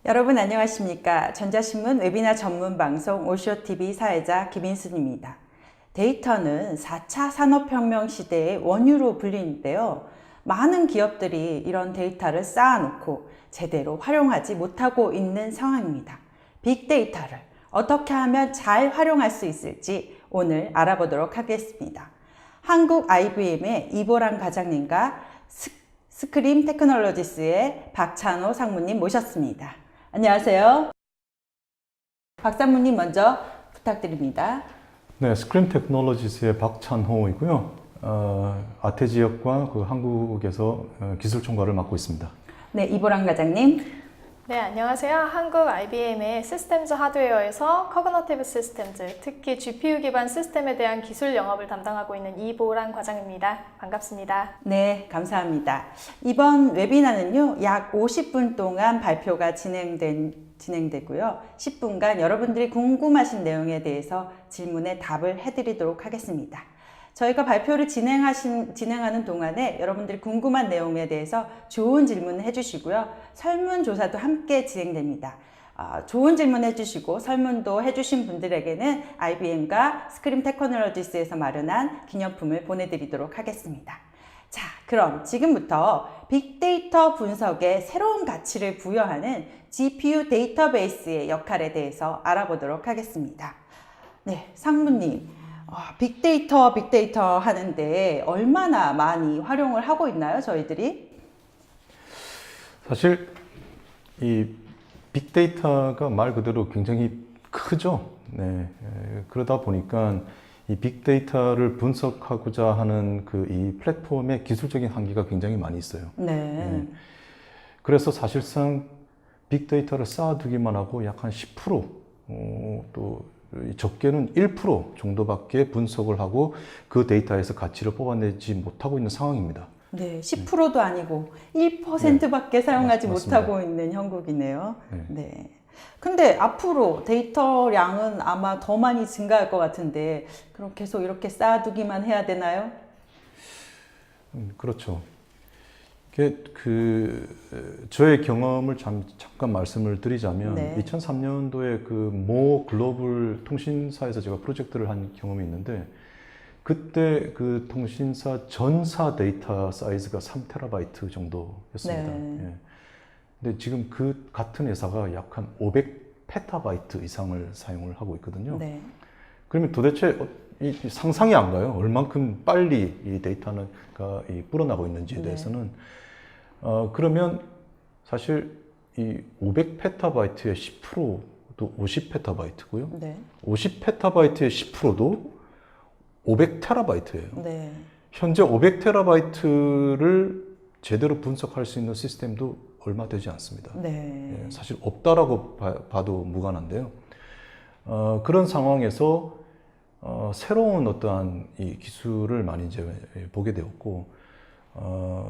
여러분 안녕하십니까? 전자신문 웨비나 전문 방송 오쇼TV 사회자 김인순입니다. 데이터는 4차 산업혁명 시대의 원유로 불리는데요. 많은 기업들이 이런 데이터를 쌓아놓고 제대로 활용하지 못하고 있는 상황입니다. 빅데이터를 어떻게 하면 잘 활용할 수 있을지 오늘 알아보도록 하겠습니다. 한국 IBM의 이보람 과장님과 스크림 테크놀로지스의 박찬호 상무님 모셨습니다. 안녕하세요. 박 상무님 먼저 부탁드립니다. 네, 스크림 테크놀로지스의 박찬호이고요. 아태 지역과 한국에서 기술 총괄을 맡고 있습니다. 네, 이보람 과장님. 네, 안녕하세요. 한국 IBM의 시스템즈 하드웨어에서 커그너티브 시스템즈, 특히 GPU 기반 시스템에 대한 기술 영업을 담당하고 있는 이보람 과장입니다. 반갑습니다. 네, 감사합니다. 이번 웨비나는요, 약 50분 동안 발표가 진행되고요. 10분간 여러분들이 궁금하신 내용에 대해서 질문에 답을 해드리도록 하겠습니다. 저희가 발표를 진행하는 동안에 여러분들이 궁금한 내용에 대해서 좋은 질문 해주시고요. 설문조사도 함께 진행됩니다. 좋은 질문 해주시고 설문도 해주신 분들에게는 IBM과 스크림 테크놀로지스에서 마련한 기념품을 보내드리도록 하겠습니다. 자, 그럼 지금부터 빅데이터 분석에 새로운 가치를 부여하는 GPU 데이터베이스의 역할에 대해서 알아보도록 하겠습니다. 네, 상무님. 빅데이터 하는데 얼마나 많이 활용을 하고 있나요, 저희들이? 사실 이 빅데이터가 말 그대로 굉장히 크죠. 네, 그러다 보니까 이 빅데이터를 분석하고자 하는 이 플랫폼의 기술적인 한계가 굉장히 많이 있어요. 네. 그래서 사실상 빅데이터를 쌓아두기만 하고 약 한 10%, 또 적게는 1% 정도밖에 분석을 하고 그 데이터에서 가치를 뽑아내지 못하고 있는 상황입니다. 네, 10%도 아니고 1%밖에 사용하지 맞습니다. 못하고 있는 형국이네요. 네. 네. 근데 앞으로 데이터량은 아마 더 많이 증가할 것 같은데 그럼 계속 이렇게 쌓아두기만 해야 되나요? 그렇죠. 저의 경험을 잠깐 말씀을 드리자면, 네. 2003년도에 모 글로벌 통신사에서 제가 프로젝트를 한 경험이 있는데, 그때 그 통신사 전사 데이터 사이즈가 3TB 정도였습니다. 네. 예. 근데 지금 그 같은 회사가 약 한 500PB 이상을 사용을 하고 있거든요. 네. 그러면 도대체 상상이 안 가요. 얼만큼 빨리 이 데이터가 불어나고 있는지에 대해서는. 그러면 사실 이 500PB의 10%도 50PB고요. 네. 50PB의 10%도 500TB예요. 네. 현재 500TB를 제대로 분석할 수 있는 시스템도 얼마 되지 않습니다. 네. 사실 없다라고 봐도 무관한데요. 그런 상황에서 새로운 어떠한 이 기술을 많이 이제 보게 되었고,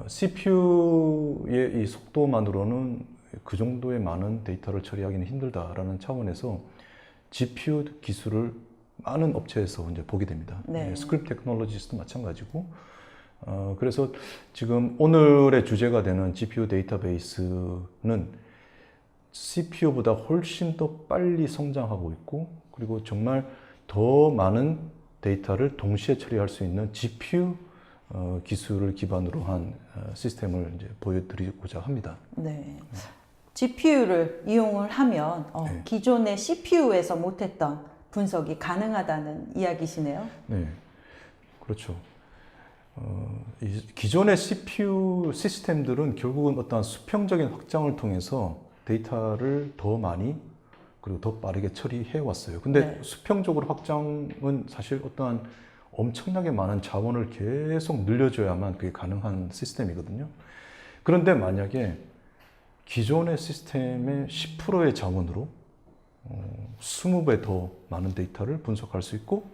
CPU의 이 속도만으로는 그 정도의 많은 데이터를 처리하기는 힘들다라는 차원에서 GPU 기술을 많은 업체에서 이제 보게 됩니다. 네. 스크립 테크놀로지스도 마찬가지고, 그래서 지금 오늘의 주제가 되는 GPU 데이터베이스는 CPU보다 훨씬 더 빨리 성장하고 있고, 그리고 정말 더 많은 데이터를 동시에 처리할 수 있는 GPU 기술을 기반으로 한 시스템을 이제 보여드리고자 합니다. 네. GPU를 이용을 하면 네. 기존의 CPU에서 못했던 분석이 가능하다는 이야기시네요. 네, 그렇죠. 이 기존의 CPU 시스템들은 결국은 어떠한 수평적인 확장을 통해서 데이터를 더 많이 그리고 더 빠르게 처리해 왔어요. 근데 네. 수평적으로 확장은 사실 어떠한 엄청나게 많은 자원을 계속 늘려줘야만 그게 가능한 시스템이거든요. 그런데 만약에 기존의 시스템의 10%의 자원으로 20배 더 많은 데이터를 분석할 수 있고,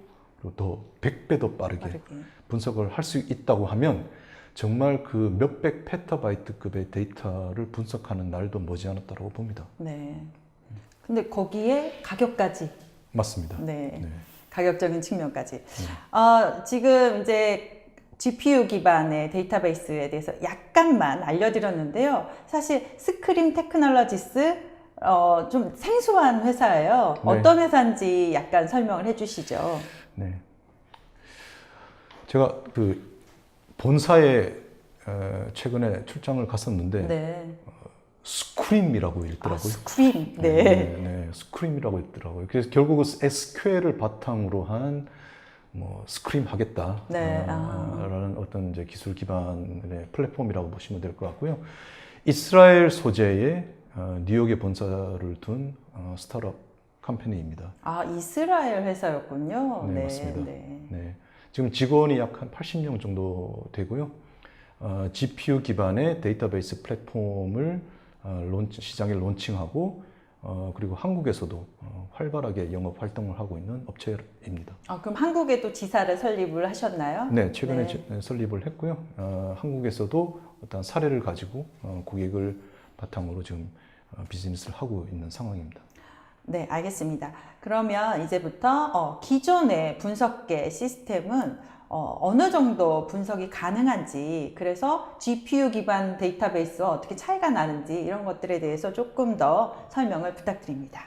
그리고 더 100배 더 빠르게 분석을 할 수 있다고 하면 정말 그 몇백 페타바이트급의 데이터를 분석하는 날도 머지않았다고 봅니다. 네. 근데 거기에 가격까지. 맞습니다. 네. 네. 가격적인 측면까지. 지금 이제 GPU 기반의 데이터베이스에 대해서 약간만 알려드렸는데요. 사실 스크림 테크놀로지스 좀 생소한 회사예요. 네. 어떤 회사인지 약간 설명을 해주시죠. 네. 제가 그 본사에 최근에 출장을 갔었는데 네. 스크림이라고 읽더라고요. 스크림. 네, 네. 네, 스크림이라고 읽더라고요. 그래서 결국은 SQL을 바탕으로 한 뭐 스크림 하겠다 네, 라는 어떤 이제 기술 기반의 플랫폼이라고 보시면 될 것 같고요. 이스라엘 소재의 뉴욕에 본사를 둔 스타트업 컴퍼니입니다. 이스라엘 회사였군요. 네, 맞습니다. 네. 네. 지금 직원이 약 한 80명 정도 되고요. GPU 기반의 데이터베이스 플랫폼을 시장에 론칭하고 그리고 한국에서도 활발하게 영업 활동을 하고 있는 업체입니다. 그럼 한국에도 지사를 설립을 하셨나요? 네, 최근에 네. 설립을 했고요. 한국에서도 어떤 사례를 가지고 고객을 바탕으로 지금 비즈니스를 하고 있는 상황입니다. 네, 알겠습니다. 그러면 이제부터 기존의 분석계 시스템은 어느 정도 분석이 가능한지, 그래서 GPU 기반 데이터베이스와 어떻게 차이가 나는지 이런 것들에 대해서 조금 더 설명을 부탁드립니다.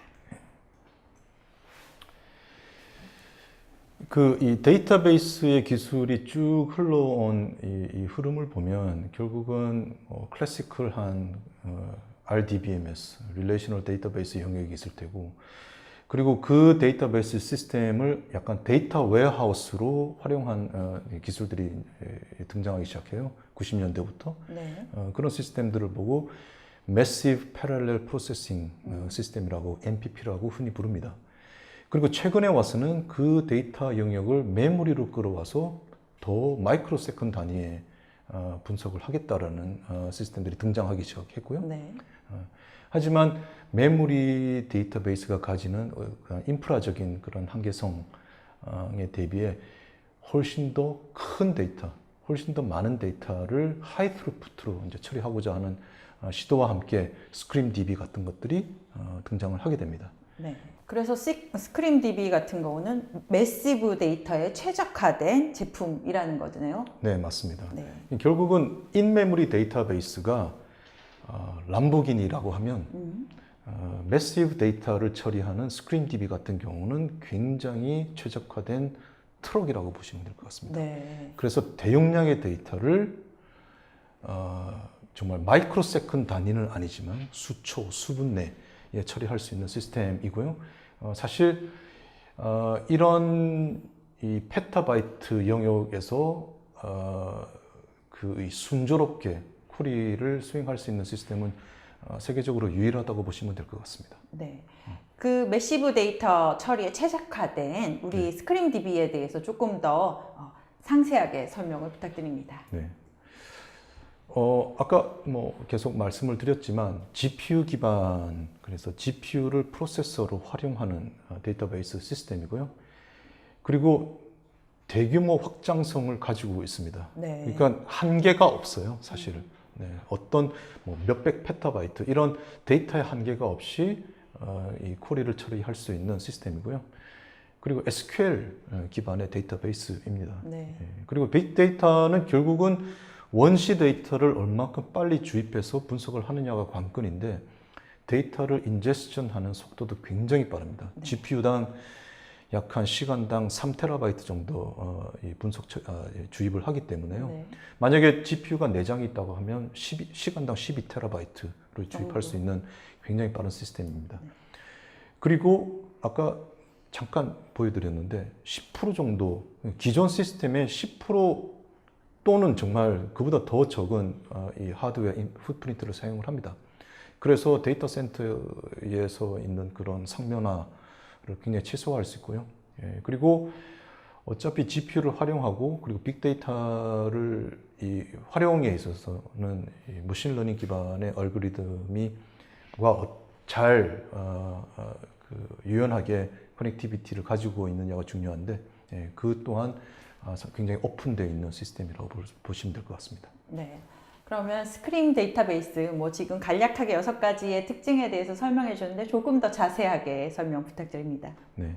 이 데이터베이스의 기술이 쭉 흘러온 이 흐름을 보면 결국은 클래시컬한 RDBMS, Relational Database 영역이 있을 테고, 그리고 그 데이터베이스 시스템을 약간 데이터 웨어하우스로 활용한 기술들이 등장하기 시작해요. 90년대부터. 네. 그런 시스템들을 보고 Massive Parallel Processing 시스템이라고 MPP라고 흔히 부릅니다. 그리고 최근에 와서는 그 데이터 영역을 메모리로 끌어와서 더 마이크로 세컨 단위의 분석을 하겠다라는 시스템들이 등장하기 시작했고요. 네. 하지만 메모리 데이터베이스가 가지는 인프라적인 그런 한계성에 대비해 훨씬 더 큰 데이터, 훨씬 더 많은 데이터를 하이 트루풋으로 이제 처리하고자 하는 시도와 함께 스크림DB 같은 것들이 등장을 하게 됩니다. 네. 그래서 스크림DB 같은 경우는 매시브 데이터에 최적화된 제품이라는 거네요. 네, 맞습니다. 네. 결국은 인메모리 데이터베이스가 람보기니라고 하면 매시브 데이터를 처리하는 스크림DB 같은 경우는 굉장히 최적화된 트럭이라고 보시면 될 것 같습니다. 네. 그래서 대용량의 데이터를 정말 마이크로 세컨 단위는 아니지만 수초, 수분 내에 처리할 수 있는 시스템이고요. 사실 이런 이 페타바이트 영역에서 이 순조롭게 쿼리를 수행할 수 있는 시스템은 세계적으로 유일하다고 보시면 될 것 같습니다. 네. 그 매시브 데이터 처리에 최적화된 우리 스크림DB에 대해서 조금 더 상세하게 설명을 부탁드립니다. 네. 아까 뭐 계속 말씀을 드렸지만 GPU 기반, 그래서 GPU를 프로세서로 활용하는 데이터베이스 시스템이고요. 그리고 대규모 확장성을 가지고 있습니다. 네. 그러니까 한계가 없어요, 사실은. 네, 어떤 뭐 몇백 페타바이트 이런 데이터의 한계가 없이 이 쿼리를 처리할 수 있는 시스템이고요. 그리고 SQL 기반의 데이터베이스입니다. 네. 그리고 빅데이터는 결국은 원시 데이터를 얼마큼 빨리 주입해서 분석을 하느냐가 관건인데, 데이터를 인제스션하는 속도도 굉장히 빠릅니다. 네. GPU당 약 한 시간당 3TB 정도 분석 주입을 하기 때문에요. 네. 만약에 GPU가 4장이 있다고 하면 시간당 12TB를 주입할 수 있는 굉장히 빠른 시스템입니다. 네. 그리고 아까 잠깐 보여드렸는데 10% 정도, 기존 시스템의 10% 또는 정말 그보다 더 적은 이 하드웨어 풋프린트를 사용을 합니다. 그래서 데이터 센터에서 있는 그런 상면화를 굉장히 최소화할 수 있고요. 그리고 어차피 GPU를 활용하고, 그리고 빅데이터를 이 활용에 있어서는 이 머신러닝 기반의 알고리즘과 잘 유연하게 커넥티비티를 가지고 있느냐가 중요한데, 그 또한 굉장히 오픈되어 있는 시스템이라고 보시면 될 것 같습니다. 네. 그러면 스크림 데이터베이스 뭐 지금 간략하게 6가지의 특징에 대해서 설명해 주셨는데 조금 더 자세하게 설명 부탁드립니다. 네.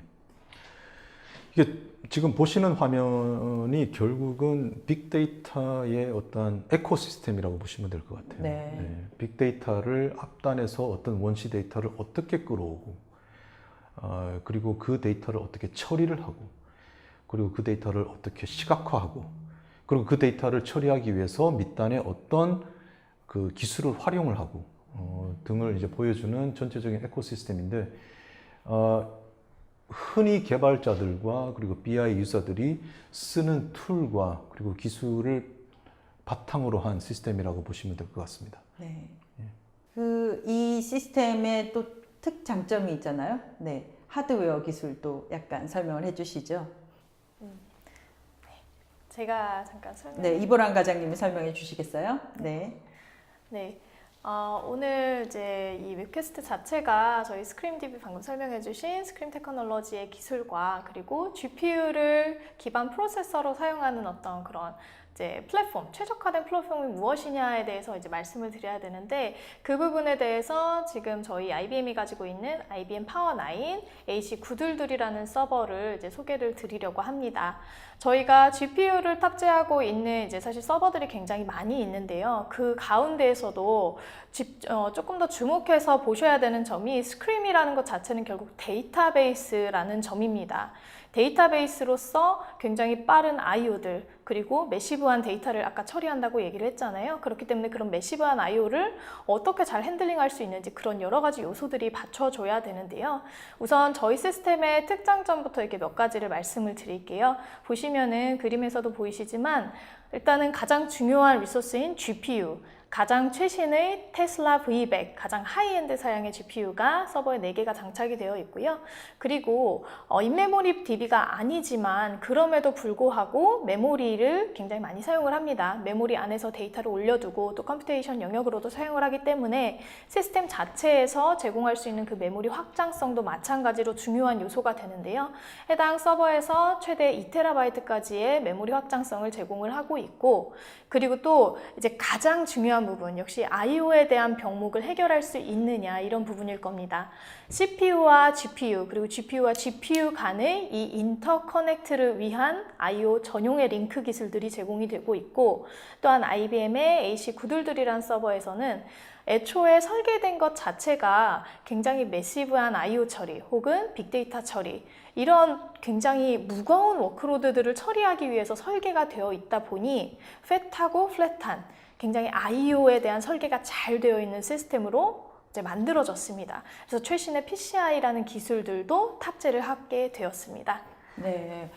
이게 지금 보시는 화면이 결국은 빅데이터의 어떤 에코시스템이라고 보시면 될 것 같아요. 네. 빅데이터를 앞단에서 어떤 원시 데이터를 어떻게 끌어오고, 그리고 그 데이터를 어떻게 처리를 하고, 그리고 그 데이터를 어떻게 시각화하고, 그리고 그 데이터를 처리하기 위해서 밑단에 어떤 그 기술을 활용을 하고 등을 이제 보여주는 전체적인 에코시스템인데, 흔히 개발자들과 그리고 BI 유저들이 쓰는 툴과 그리고 기술을 바탕으로 한 시스템이라고 보시면 될 것 같습니다. 네. 이 시스템의 또 특장점이 있잖아요. 네. 하드웨어 기술도 약간 설명을 해주시죠. 제가 잠깐 설명. 네, 이보람 과장님이 설명해 주시겠어요? 네. 네. 오늘 이제 이 웹캐스트 자체가 저희 스크림DB 방금 설명해주신 스크림 테크놀로지의 기술과 그리고 GPU를 기반 프로세서로 사용하는 어떤 그런 이제 플랫폼, 최적화된 플랫폼이 무엇이냐에 대해서 이제 말씀을 드려야 되는데, 그 부분에 대해서 지금 저희 IBM이 가지고 있는 IBM 파워9 AC922이라는 서버를 이제 소개를 드리려고 합니다. 저희가 GPU를 탑재하고 있는 이제 사실 서버들이 굉장히 많이 있는데요. 그 가운데에서도 조금 더 주목해서 보셔야 되는 점이 스크림이라는 것 자체는 결국 데이터베이스라는 점입니다. 데이터베이스로서 굉장히 빠른 I/O들, 그리고 매시브한 데이터를 아까 처리한다고 얘기를 했잖아요. 그렇기 때문에 그런 매시브한 I/O를 어떻게 잘 핸들링할 수 있는지 그런 여러 가지 요소들이 받쳐줘야 되는데요. 우선 저희 시스템의 특장점부터 이렇게 몇 가지를 말씀을 드릴게요. 보시면은 그림에서도 보이시지만 일단은 가장 중요한 리소스인 GPU, 가장 최신의 테슬라 V100, 가장 하이엔드 사양의 GPU가 서버에 4개가 장착이 되어 있고요. 그리고 인메모리 DB가 아니지만 그럼에도 불구하고 메모리를 굉장히 많이 사용을 합니다. 메모리 안에서 데이터를 올려두고 또 컴퓨테이션 영역으로도 사용을 하기 때문에 시스템 자체에서 제공할 수 있는 그 메모리 확장성도 마찬가지로 중요한 요소가 되는데요. 해당 서버에서 최대 2TB까지의 메모리 확장성을 제공을 하고 있고, 그리고 또 이제 가장 중요한 부분, 역시 I/O에 대한 병목을 해결할 수 있느냐, 이런 부분일 겁니다. CPU와 GPU, 그리고 GPU와 GPU 간의 이 인터커넥트를 위한 I/O 전용의 링크 기술들이 제공이 되고 있고, 또한 IBM의 AC922이라는 서버에서는 애초에 설계된 것 자체가 굉장히 매시브한 I/O 처리 혹은 빅데이터 처리, 이런 굉장히 무거운 워크로드들을 처리하기 위해서 설계가 되어 있다 보니 팻하고 플랫한 굉장히 I/O에 대한 설계가 잘 되어 있는 시스템으로 이제 만들어졌습니다. 그래서 최신의 PCI라는 기술들도 탑재를 하게 되었습니다. 네.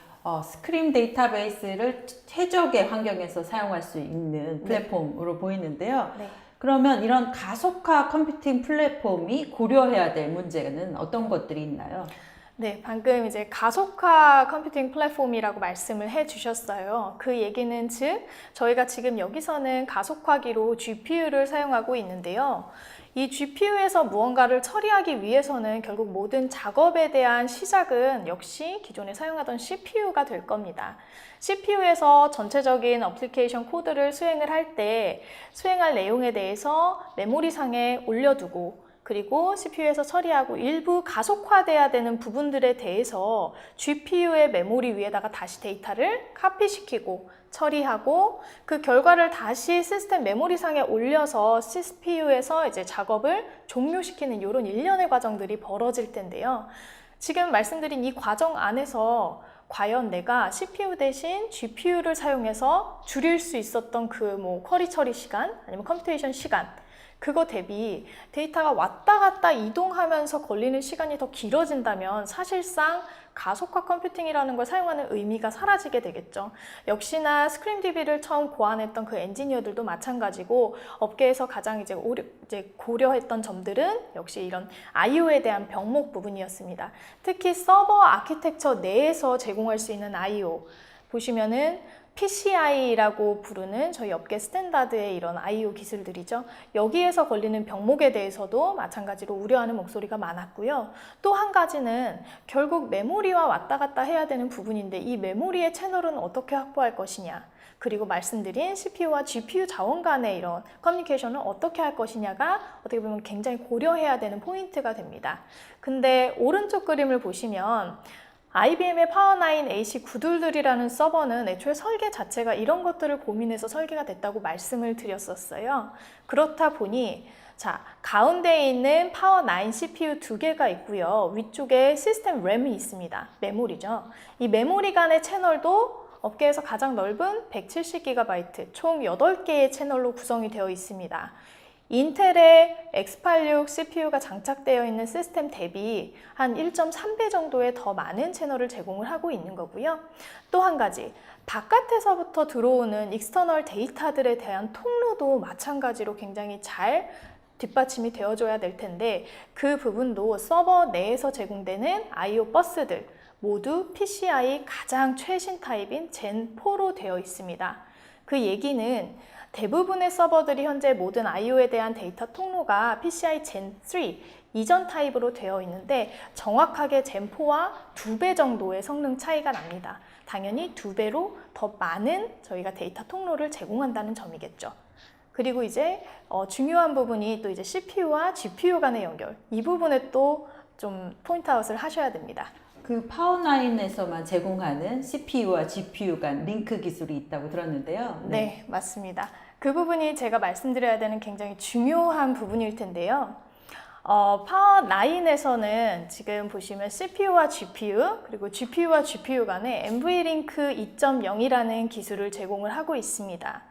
스크림 데이터베이스를 최적의 환경에서 사용할 수 있는 플랫폼으로 보이는데요. 네. 그러면 이런 가속화 컴퓨팅 플랫폼이 고려해야 될 문제는 어떤 것들이 있나요? 네, 방금 이제 가속화 컴퓨팅 플랫폼이라고 말씀을 해주셨어요. 그 얘기는 즉, 저희가 지금 여기서는 가속화기로 GPU를 사용하고 있는데요. 이 GPU에서 무언가를 처리하기 위해서는 결국 모든 작업에 대한 시작은 역시 기존에 사용하던 CPU가 될 겁니다. CPU에서 전체적인 어플리케이션 코드를 수행을 할 때 수행할 내용에 대해서 메모리상에 올려두고, 그리고 CPU에서 처리하고 일부 가속화돼야 되는 부분들에 대해서 GPU의 메모리 위에다가 다시 데이터를 카피시키고 처리하고, 그 결과를 다시 시스템 메모리상에 올려서 CPU에서 이제 작업을 종료시키는 이런 일련의 과정들이 벌어질 텐데요. 지금 말씀드린 이 과정 안에서 과연 내가 CPU 대신 GPU를 사용해서 줄일 수 있었던 그 쿼리 처리 시간, 아니면 컴퓨테이션 시간, 그거 대비 데이터가 왔다 갔다 이동하면서 걸리는 시간이 더 길어진다면 사실상 가속화 컴퓨팅이라는 걸 사용하는 의미가 사라지게 되겠죠. 역시나 스크림DB를 처음 고안했던 그 엔지니어들도 마찬가지고, 업계에서 가장 이제 고려했던 점들은 역시 이런 I/O에 대한 병목 부분이었습니다. 특히 서버 아키텍처 내에서 제공할 수 있는 I/O 보시면은 PCI라고 부르는 저희 업계 스탠다드의 이런 I/O 기술들이죠. 여기에서 걸리는 병목에 대해서도 마찬가지로 우려하는 목소리가 많았고요. 또 한 가지는 결국 메모리와 왔다 갔다 해야 되는 부분인데, 이 메모리의 채널은 어떻게 확보할 것이냐, 그리고 말씀드린 CPU와 GPU 자원 간의 이런 커뮤니케이션을 어떻게 할 것이냐가 어떻게 보면 굉장히 고려해야 되는 포인트가 됩니다. 근데 오른쪽 그림을 보시면 IBM의 파워9 AC922이라는 서버는 애초에 설계 자체가 이런 것들을 고민해서 설계가 됐다고 말씀을 드렸었어요. 그렇다 보니 자, 가운데에 있는 파워9 CPU 2개가 있고요. 위쪽에 시스템 램이 있습니다. 메모리죠. 이 메모리 간의 채널도 업계에서 가장 넓은 170GB, 총 8개의 채널로 구성이 되어 있습니다. 인텔의 X86 CPU가 장착되어 있는 시스템 대비 한 1.3배 정도의 더 많은 채널을 제공을 하고 있는 거고요. 또 한 가지, 바깥에서부터 들어오는 익스터널 데이터들에 대한 통로도 마찬가지로 굉장히 잘 뒷받침이 되어줘야 될 텐데 그 부분도 서버 내에서 제공되는 I/O 버스들 모두 PCI 가장 최신 타입인 젠4로 되어 있습니다. 그 얘기는 대부분의 서버들이 현재 모든 I/O에 대한 데이터 통로가 PCI 젠3 이전 타입으로 되어 있는데 정확하게 젠4와 2배 정도의 성능 차이가 납니다. 당연히 2배로 더 많은 저희가 데이터 통로를 제공한다는 점이겠죠. 그리고 이제 중요한 부분이 또 이제 CPU와 GPU 간의 연결, 이 부분에 또 좀 포인트아웃을 하셔야 됩니다. 그 파워9에서만 제공하는 CPU와 GPU 간 링크 기술이 있다고 들었는데요. 네, 맞습니다. 그 부분이 제가 말씀드려야 되는 굉장히 중요한 부분일 텐데요. 파워9에서는 지금 보시면 CPU와 GPU 그리고 GPU와 GPU 간에 NVLink 2.0이라는 기술을 제공을 하고 있습니다.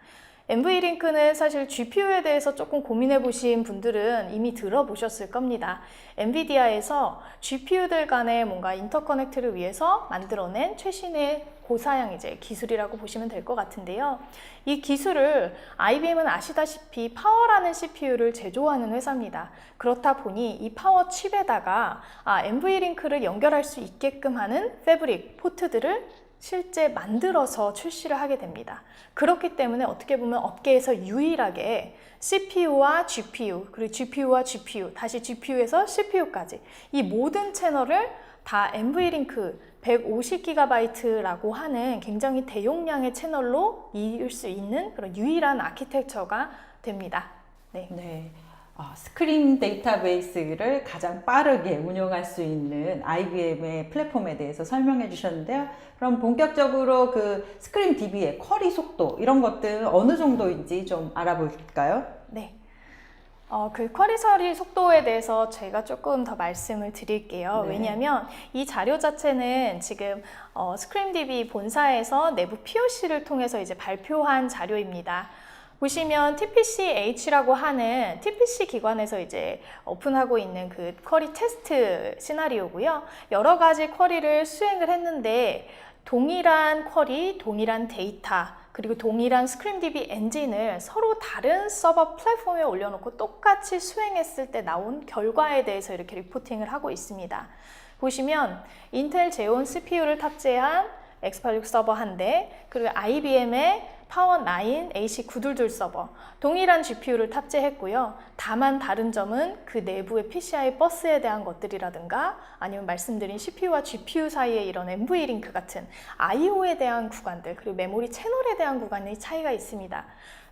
NVLink는 사실 GPU에 대해서 조금 고민해 보신 분들은 이미 들어보셨을 겁니다. 엔비디아에서 GPU들 간의 뭔가 인터커넥트를 위해서 만들어낸 최신의 고사양 기술이라고 보시면 될 것 같은데요. 이 기술을 IBM은 아시다시피 파워라는 CPU를 제조하는 회사입니다. 그렇다 보니 이 파워 칩에다가 NVLink를 연결할 수 있게끔 하는 패브릭, 포트들을 실제 만들어서 출시를 하게 됩니다. 그렇기 때문에 어떻게 보면 업계에서 유일하게 CPU와 GPU, 그리고 GPU와 GPU, 다시 GPU에서 CPU까지 이 모든 채널을 다 NVLink 150GB라고 하는 굉장히 대용량의 채널로 이을 수 있는 그런 유일한 아키텍처가 됩니다. 네. 스크림 데이터베이스를 가장 빠르게 운영할 수 있는 IBM의 플랫폼에 대해서 설명해 주셨는데요. 그럼 본격적으로 그 스크림 DB의 쿼리 속도 이런 것들 어느 정도인지 좀 알아볼까요? 네. 그 쿼리 처리 속도에 대해서 제가 조금 더 말씀을 드릴게요. 네. 왜냐하면 이 자료 자체는 지금 스크림DB 본사에서 내부 POC를 통해서 이제 발표한 자료입니다. 보시면 TPC-H라고 하는 TPC 기관에서 이제 오픈하고 있는 그 쿼리 테스트 시나리오고요. 여러 가지 쿼리를 수행을 했는데 동일한 쿼리, 동일한 데이터, 그리고 동일한 스크림DB 엔진을 서로 다른 서버 플랫폼에 올려놓고 똑같이 수행했을 때 나온 결과에 대해서 이렇게 리포팅을 하고 있습니다. 보시면 인텔 제온 CPU를 탑재한 X86 서버 한 대, 그리고 IBM의 파워9 AC922 서버, 동일한 GPU를 탑재했고요. 다만 다른 점은 그 내부의 PCI 버스에 대한 것들이라든가 아니면 말씀드린 CPU와 GPU 사이에 이런 NVLink 같은 I/O에 대한 구간들, 그리고 메모리 채널에 대한 구간의 차이가 있습니다.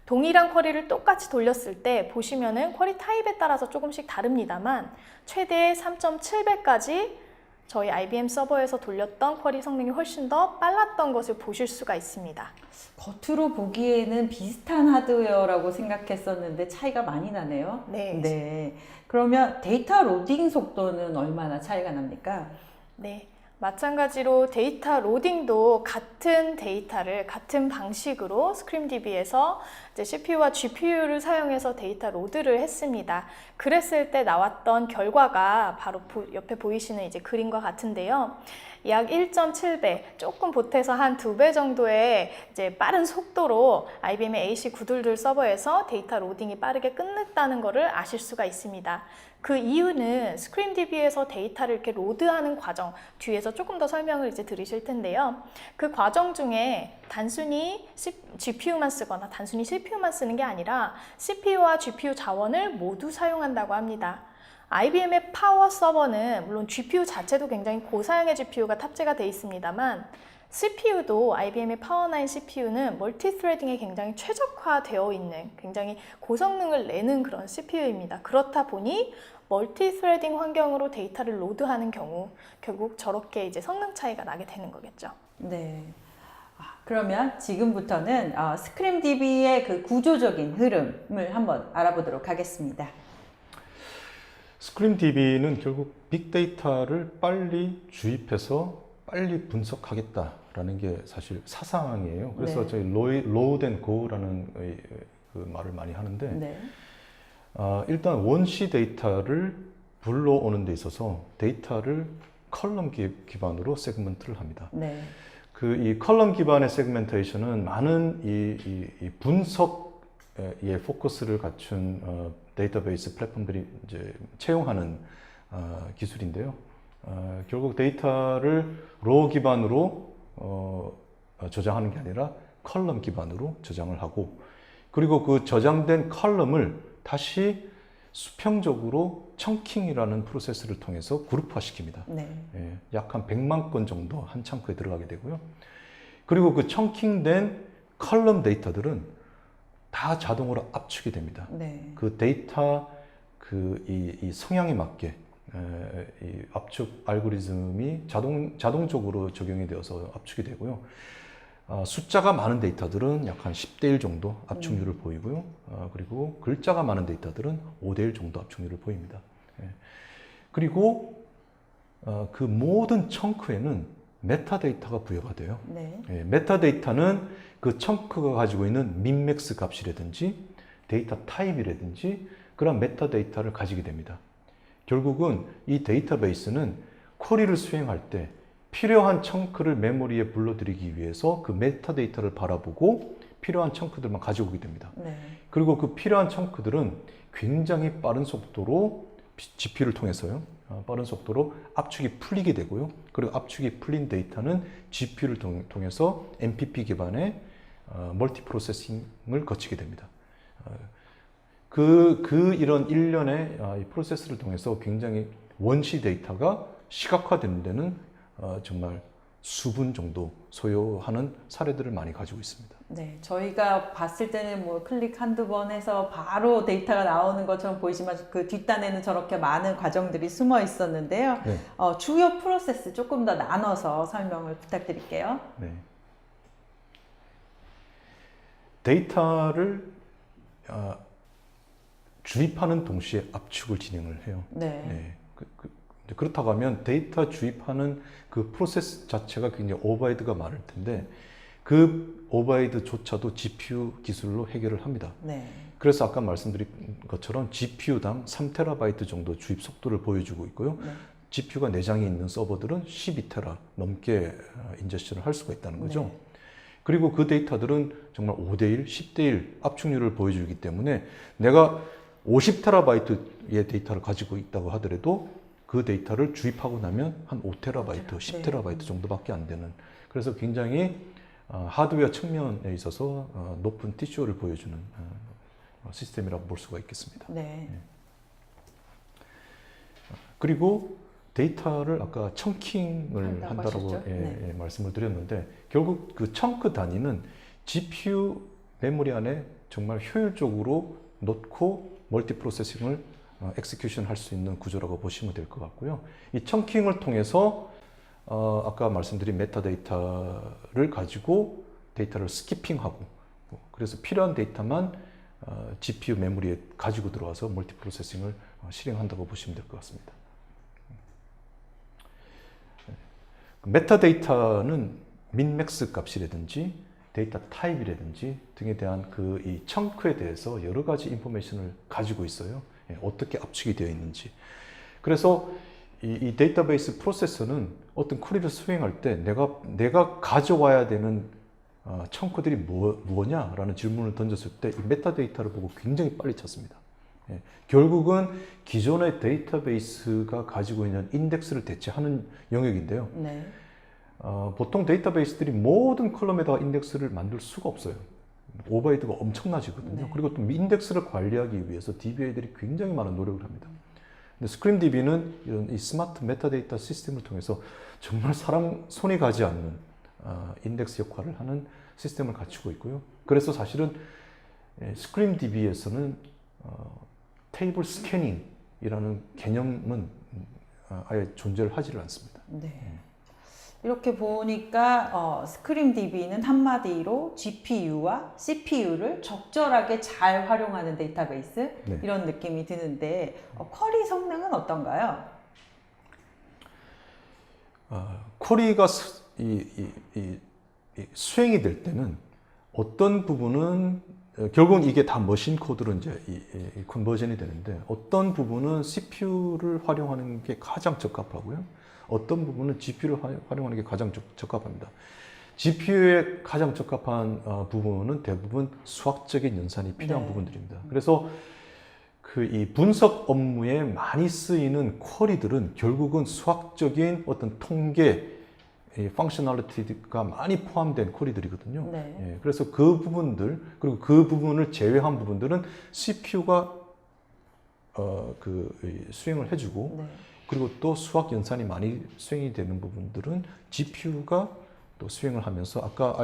동일한 쿼리를 똑같이 돌렸을 때 보시면은 쿼리 타입에 따라서 조금씩 다릅니다만 최대 3.7배까지 저희 IBM 서버에서 돌렸던 쿼리 성능이 훨씬 더 빨랐던 것을 보실 수가 있습니다. 겉으로 보기에는 비슷한 하드웨어라고 생각했었는데 차이가 많이 나네요. 네. 그러면 데이터 로딩 속도는 얼마나 차이가 납니까? 네. 마찬가지로 데이터 로딩도 같은 데이터를 같은 방식으로 스크림DB에서 이제 CPU와 GPU를 사용해서 데이터 로드를 했습니다. 그랬을 때 나왔던 결과가 바로 옆에 보이시는 이제 그림과 같은데요. 약 1.7배, 조금 보태서 한 2배 정도의 이제 빠른 속도로 IBM의 AC922 서버에서 데이터 로딩이 빠르게 끝냈다는 것을 아실 수가 있습니다. 그 이유는 스크림DB에서 데이터를 이렇게 로드하는 과정, 뒤에서 조금 더 설명을 이제 드리실 텐데요. 그 과정 중에 단순히 GPU만 쓰거나 단순히 CPU만 쓰는 게 아니라 CPU와 GPU 자원을 모두 사용한다고 합니다. IBM의 파워 서버는 물론 GPU 자체도 굉장히 고사양의 GPU가 탑재가 되어 있습니다만 CPU도 IBM의 파워9 CPU는 멀티스레딩에 굉장히 최적화되어 있는 굉장히 고성능을 내는 그런 CPU입니다. 그렇다 보니 멀티스레딩 환경으로 데이터를 로드하는 경우 결국 저렇게 이제 성능 차이가 나게 되는 거겠죠. 네. 그러면 지금부터는 스크림DB의 그 구조적인 흐름을 한번 알아보도록 하겠습니다. 스크림DB는 결국 빅데이터를 빨리 주입해서 빨리 분석하겠다라는 게 사실 사상이에요. 그래서 네. 저희 load and go라는 그 말을 많이 하는데 네. 일단 원시 데이터를 불러오는 데 있어서 데이터를 컬럼 기반으로 세그먼트를 합니다. 네. 이 컬럼 기반의 세그멘테이션은 많은 이 분석에 포커스를 갖춘 데이터베이스 플랫폼들이 이제 채용하는 기술인데요. 결국 데이터를 로우 기반으로 저장하는 게 아니라 컬럼 기반으로 저장을 하고, 그리고 그 저장된 컬럼을 다시 수평적으로 청킹이라는 프로세스를 통해서 그룹화시킵니다. 네. 약 한 100만 건 정도 한 창구에 들어가게 되고요. 그리고 그 청킹된 컬럼 데이터들은 다 자동으로 압축이 됩니다. 네. 그 데이터 이 성향에 맞게 이 압축 알고리즘이 자동적으로 적용이 되어서 압축이 되고요. 숫자가 많은 데이터들은 약 한 10대 1 정도 압축률을 보이고요. 그리고 글자가 많은 데이터들은 5대 1 정도 압축률을 보입니다. 그리고 그 모든 청크에는 메타데이터가 부여가 돼요. 네. 메타데이터는 그 청크가 가지고 있는 민맥스 값이라든지 데이터 타입이라든지 그런 메타데이터를 가지게 됩니다. 결국은 이 데이터베이스는 쿼리를 수행할 때 필요한 청크를 메모리에 불러들이기 위해서 그 메타데이터를 바라보고 필요한 청크들만 가지고 오게 됩니다. 네. 그리고 그 필요한 청크들은 굉장히 빠른 속도로 GPU를 통해서요. 빠른 속도로 압축이 풀리게 되고요. 그리고 압축이 풀린 데이터는 GPU를 통해서 MPP 기반의 멀티 프로세싱을 거치게 됩니다. 이런 일련의 이 프로세스를 통해서 굉장히 원시 데이터가 시각화되는 데는 정말 수분 정도 소요하는 사례들을 많이 가지고 있습니다. 네, 저희가 봤을 때는 뭐 클릭 한두 번 해서 바로 데이터가 나오는 것처럼 보이지만 그 뒷단에는 저렇게 많은 과정들이 숨어 있었는데요. 네. 주요 프로세스 조금 더 나눠서 설명을 부탁드릴게요. 네. 데이터를 주입하는 동시에 압축을 진행을 해요. 네. 네. 그렇다고 하면 데이터 주입하는 그 프로세스 자체가 굉장히 오버헤드가 많을 텐데 그 오버헤드조차도 GPU 기술로 해결을 합니다. 네. 그래서 아까 말씀드린 것처럼 GPU당 3TB 정도 주입 속도를 보여주고 있고요. 네. GPU가 내장이 있는 서버들은 12TB 넘게 인제션을 할 수가 있다는 거죠. 네. 그리고 그 데이터들은 정말 5대1, 10대1 압축률을 보여주기 때문에 내가 50TB의 데이터를 가지고 있다고 하더라도 그 데이터를 주입하고 나면 한 5TB, 10TB 정도밖에 안 되는, 그래서 굉장히 하드웨어 측면에 있어서 높은 TCO를 보여주는 시스템이라고 볼 수가 있겠습니다. 네. 그리고 데이터를 아까 청킹을 한다고 네. 말씀을 드렸는데 결국 그 청크 단위는 GPU 메모리 안에 정말 효율적으로 넣고 멀티 프로세싱을 엑스큐션 할 수 있는 구조라고 보시면 될 것 같고요. 이 청킹을 통해서 아까 말씀드린 메타데이터를 가지고 데이터를 스키핑하고 그래서 필요한 데이터만 GPU 메모리에 가지고 들어와서 멀티 프로세싱을 실행한다고 보시면 될 것 같습니다. 메타데이터는 민맥스 값이라든지 데이터 타입이라든지 등에 대한 이 청크에 대해서 여러 가지 인포메이션을 가지고 있어요. 어떻게 압축이 되어 있는지. 그래서 이 데이터베이스 프로세서는 어떤 쿼리를 수행할 때 내가 가져와야 되는 청크들이 뭐냐라는 질문을 던졌을 때 이 메타데이터를 보고 굉장히 빨리 찾습니다. 결국은 기존의 데이터베이스가 가지고 있는 인덱스를 대체하는 영역인데요. 네. 보통 데이터베이스들이 모든 컬럼에다가 인덱스를 만들 수가 없어요. 오버헤드가 엄청나지거든요. 네. 그리고 또 인덱스를 관리하기 위해서 DBA들이 굉장히 많은 노력을 합니다. 근데 스크림DB는 이런 이 스마트 메타데이터 시스템을 통해서 정말 사람 손이 가지 않는 인덱스 역할을 하는 시스템을 갖추고 있고요. 그래서 사실은 스크림DB에서는 테이블 스캐닝이라는 개념은 아예 존재를 하지를 않습니다. 네. 이렇게 보니까 스크림DB는 한마디로 GPU와 CPU를 적절하게 잘 활용하는 데이터베이스 네. 이런 느낌이 드는데 쿼리 성능은 어떤가요? 쿼리가 수행이 될 때는 어떤 부분은 결국은 이게 다 머신 코드로 이제 컨버전이 되는데 어떤 부분은 CPU를 활용하는 게 가장 적합하고요. 어떤 부분은 GPU를 활용하는 게 가장 적합합니다. GPU에 가장 적합한 부분은 대부분 수학적인 연산이 필요한 네. 부분들입니다. 그래서 이 분석 업무에 많이 쓰이는 쿼리들은 결국은 수학적인 어떤 통계, 펑셔널리티가 많이 포함된 쿼리들이거든요. 네. 예, 그래서 그 부분들, 그리고 그 부분을 제외한 부분들은 CPU가 수행을 해주고, 네. 그리고 또 수학 연산이 많이 수행이 되는 부분들은 GPU가 또 수행을 하면서 아까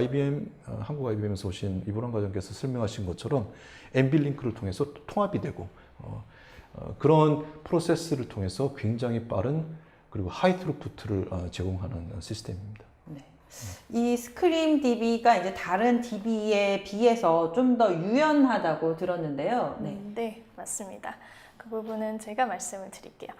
한국 IBM에서 오신 이보람 과장께서 설명하신 것처럼 NVLin크를 통해서 통합이 되고 그런 프로세스를 통해서 굉장히 빠른 그리고 하이 트루푸트를 제공하는 시스템입니다. 네. 이 스크림DB가 이제 다른 DB에 비해서 좀 더 유연하다고 들었는데요. 네. 네, 맞습니다. 그 부분은 제가 말씀을 드릴게요.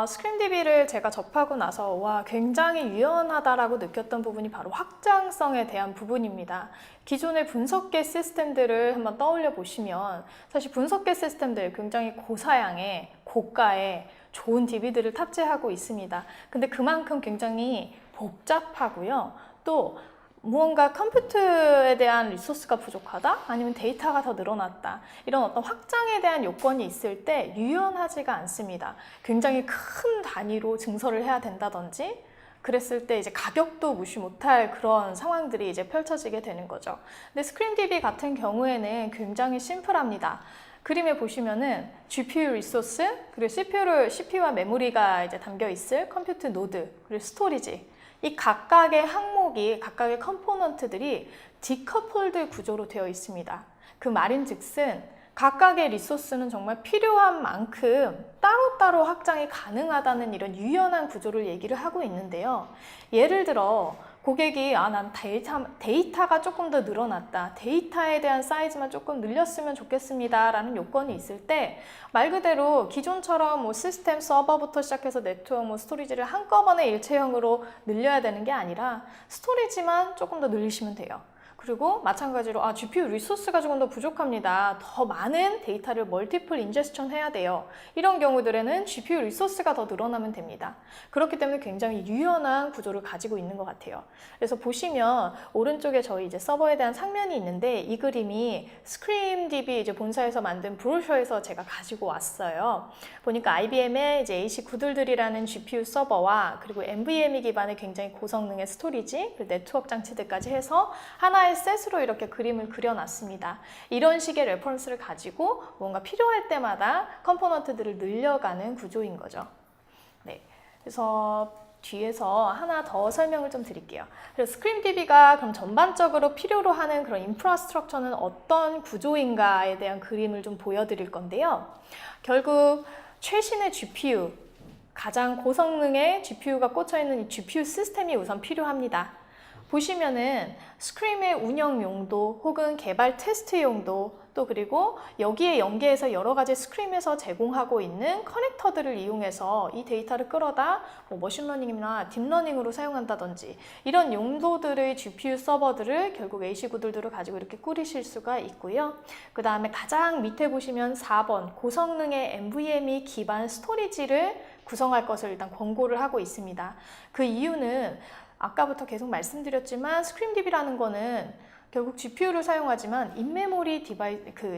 스크림DB를 제가 접하고 나서 와 굉장히 유연하다라고 느꼈던 부분이 바로 확장성에 대한 부분입니다. 기존의 분석계 시스템들을 한번 떠올려 보시면 사실 분석계 시스템들 굉장히 고사양의 고가의 좋은 DB들을 탑재하고 있습니다. 근데 그만큼 굉장히 복잡하고요. 또 무언가 컴퓨터에 대한 리소스가 부족하다? 아니면 데이터가 더 늘어났다. 이런 어떤 확장에 대한 요건이 있을 때 유연하지가 않습니다. 굉장히 큰 단위로 증설을 해야 된다든지 그랬을 때 이제 가격도 무시 못할 그런 상황들이 이제 펼쳐지게 되는 거죠. 근데 스크림DB 같은 경우에는 굉장히 심플합니다. 그림에 보시면은 GPU 리소스, 그리고 CPU와 메모리가 이제 담겨 있을 컴퓨터 노드, 그리고 스토리지. 이 각각의 항목이, 각각의 컴포넌트들이 디커플드 구조로 되어 있습니다. 그 말인즉슨 각각의 리소스는 정말 필요한 만큼 따로따로 확장이 가능하다는 이런 유연한 구조를 얘기를 하고 있는데요. 예를 들어 고객이 난 데이터가 조금 더 늘어났다. 데이터에 대한 사이즈만 조금 늘렸으면 좋겠습니다. 라는 요건이 있을 때 말 그대로 기존처럼 시스템 서버부터 시작해서 네트워크, 스토리지를 한꺼번에 일체형으로 늘려야 되는 게 아니라 스토리지만 조금 더 늘리시면 돼요. 그리고 마찬가지로 GPU 리소스가 조금 더 부족합니다. 더 많은 데이터를 멀티플 인제스션 해야 돼요. 이런 경우들에는 GPU 리소스가 더 늘어나면 됩니다. 그렇기 때문에 굉장히 유연한 구조를 가지고 있는 것 같아요. 그래서 보시면 오른쪽에 저희 이제 서버에 대한 상면이 있는데 이 그림이 스크림DB 이제 본사에서 만든 브로셔에서 제가 가지고 왔어요. 보니까 IBM의 이제 AC922라는 GPU 서버와 그리고 NVMe 기반의 굉장히 고성능의 스토리지, 그리고 네트워크 장치들까지 해서 하나의 셋으로 이렇게 그림을 그려놨습니다. 이런 식의 레퍼런스를 가지고 뭔가 필요할 때마다 컴포넌트들을 늘려가는 구조인 거죠. 네, 그래서 뒤에서 하나 더 설명을 좀 드릴게요. 그래서 스크림DB가 그럼 전반적으로 필요로 하는 그런 인프라스트럭처는 어떤 구조인가에 대한 그림을 좀 보여드릴 건데요. 결국 최신의 GPU, 가장 고성능의 GPU가 꽂혀있는 이 GPU 시스템이 우선 필요합니다. 보시면은 스크림의 운영 용도 혹은 개발 테스트 용도 또 그리고 여기에 연계해서 여러 가지 스크림에서 제공하고 있는 커넥터들을 이용해서 이 데이터를 끌어다 머신러닝이나 딥러닝으로 사용한다든지 이런 용도들의 GPU 서버들을 결국 AC922를 가지고 이렇게 꾸리실 수가 있고요. 그 다음에 가장 밑에 보시면 4번 고성능의 NVMe 기반 스토리지를 구성할 것을 일단 권고를 하고 있습니다. 그 이유는 아까부터 계속 말씀드렸지만 스크림DB라는 거는 결국 GPU를 사용하지만 인메모리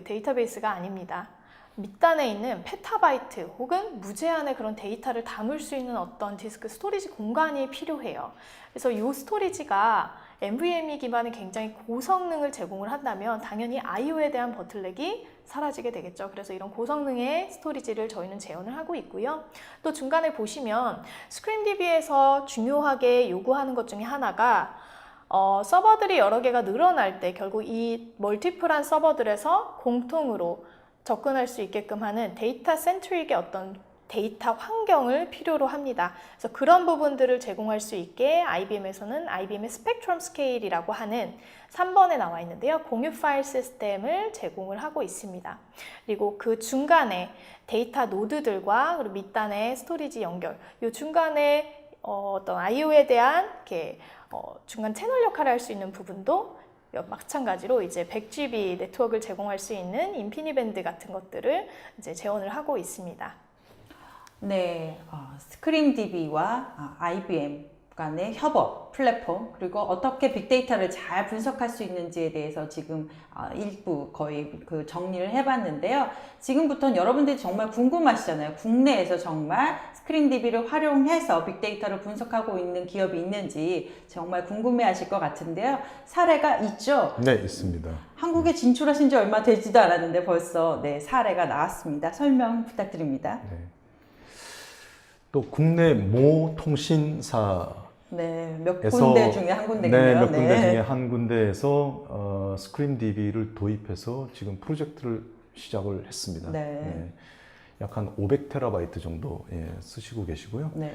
데이터베이스가 아닙니다. 밑단에 있는 페타바이트 혹은 무제한의 그런 데이터를 담을 수 있는 어떤 디스크 스토리지 공간이 필요해요. 그래서 이 스토리지가 NVMe 기반의 굉장히 고성능을 제공을 한다면 당연히 I/O에 대한 버틀렉이 사라지게 되겠죠. 그래서 이런 고성능의 스토리지를 저희는 제언을 하고 있고요. 또 중간에 보시면 스크림DB에서 중요하게 요구하는 것 중에 하나가 서버들이 여러 개가 늘어날 때 결국 이 멀티플한 서버들에서 공통으로 접근할 수 있게끔 하는 데이터 센트릭의 어떤 데이터 환경을 필요로 합니다. 그래서 그런 부분들을 제공할 수 있게 IBM에서는 IBM의 스펙트럼 스케일이라고 하는 3번에 나와 있는데요. 공유 파일 시스템을 제공을 하고 있습니다. 그리고 그 중간에 데이터 노드들과 그리고 밑단의 스토리지 연결, 이 중간에 어떤 I/O에 대한 이렇게 중간 채널 역할을 할 수 있는 부분도 마찬가지로 이제 100GB 네트워크를 제공할 수 있는 인피니밴드 같은 것들을 이제 제원을 하고 있습니다. 네, 스크림DB와 IBM 간의 협업, 플랫폼, 그리고 어떻게 빅데이터를 잘 분석할 수 있는지에 대해서 지금 일부 거의 그 정리를 해봤는데요. 지금부터는 여러분들이 정말 궁금하시잖아요. 국내에서 정말 스크림DB를 활용해서 빅데이터를 분석하고 있는 기업이 있는지 정말 궁금해하실 것 같은데요. 사례가 있죠? 네, 있습니다. 한국에 진출하신 지 얼마 되지도 않았는데 벌써 네, 사례가 나왔습니다. 설명 부탁드립니다. 네. 또 국내 모 통신사 네, 몇 군데 중에 한 군데군요. 네, 몇 군데 중에 한 군데에서 스크림DB를 도입해서 지금 프로젝트를 시작을 했습니다. 네. 약 한 500TB 정도 쓰시고 계시고요. 네.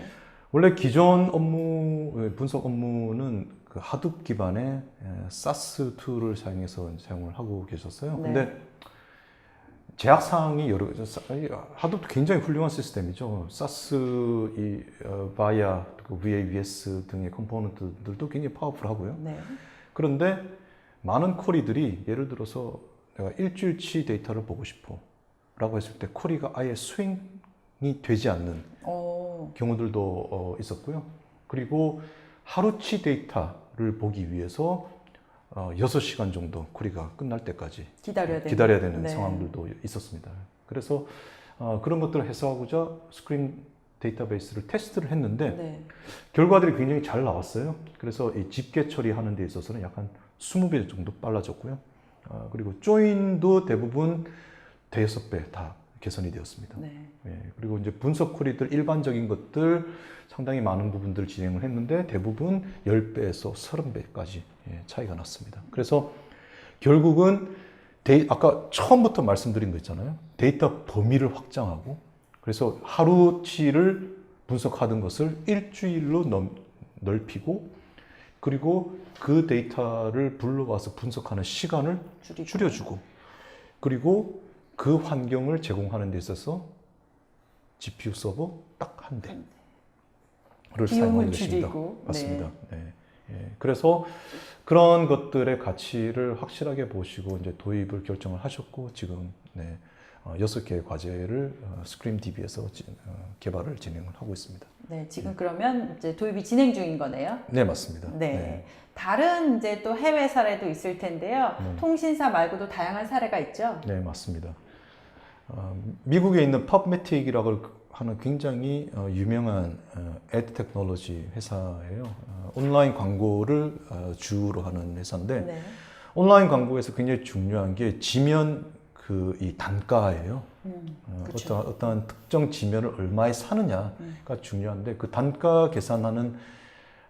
원래 기존 업무, 분석 업무는 그 하둡 기반의 SAS2를 사용을 하고 계셨어요. 네. 근데 제약사항이 여러 하둡도 굉장히 훌륭한 시스템이죠. SAS, 바이아, VAVS 등의 컴포넌트들도 굉장히 파워풀하고요. 네. 그런데 많은 쿼리들이 예를 들어서 내가 일주일치 데이터를 보고 싶어 라고 했을 때 쿼리가 아예 수행이 되지 않는 경우들도 있었고요. 그리고 하루치 데이터를 보기 위해서 6시간 정도 쿼리가 끝날 때까지 기다려야 되는 네. 상황들도 있었습니다. 그래서 그런 것들을 해소하고자 스크림 데이터베이스를 테스트를 했는데 네. 결과들이 굉장히 잘 나왔어요. 그래서 이 집계 처리하는 데 있어서는 약간 20배 정도 빨라졌고요. 그리고 조인도 대부분 대여섯 배 다 개선이 되었습니다. 네. 그리고 이제 분석 쿼리들 일반적인 것들 상당히 많은 부분들을 진행을 했는데 대부분 10배에서 30배까지 차이가 났습니다. 그래서 결국은 아까 처음부터 말씀드린 거 있잖아요. 데이터 범위를 확장하고 그래서 하루치를 분석하던 것을 일주일로 넓히고 그리고 그 데이터를 불러와서 분석하는 시간을 줄여주고 그리고 그 환경을 제공하는 데 있어서 GPU 서버 딱 한 대를 사용하고 계십니다. 맞습니다. 네. 그래서 그런 것들의 가치를 확실하게 보시고 이제 도입을 결정을 하셨고 지금 6개의 과제를 스크림DB에서 개발을 진행을 하고 있습니다. 네, 지금 그러면 이제 도입이 진행 중인 거네요. 네, 맞습니다. 네. 다른 이제 또 해외 사례도 있을 텐데요. 통신사 말고도 다양한 사례가 있죠. 네, 맞습니다. 미국에 있는 펍매틱이라고 하는 굉장히 유명한 애드 테크놀로지 회사예요. 온라인 광고를 주로 하는 회사인데 네. 온라인 광고에서 굉장히 중요한 게 지면 이 단가예요. 그렇죠. 어떠한 특정 지면을 얼마에 사느냐가 중요한데 그 단가 계산하는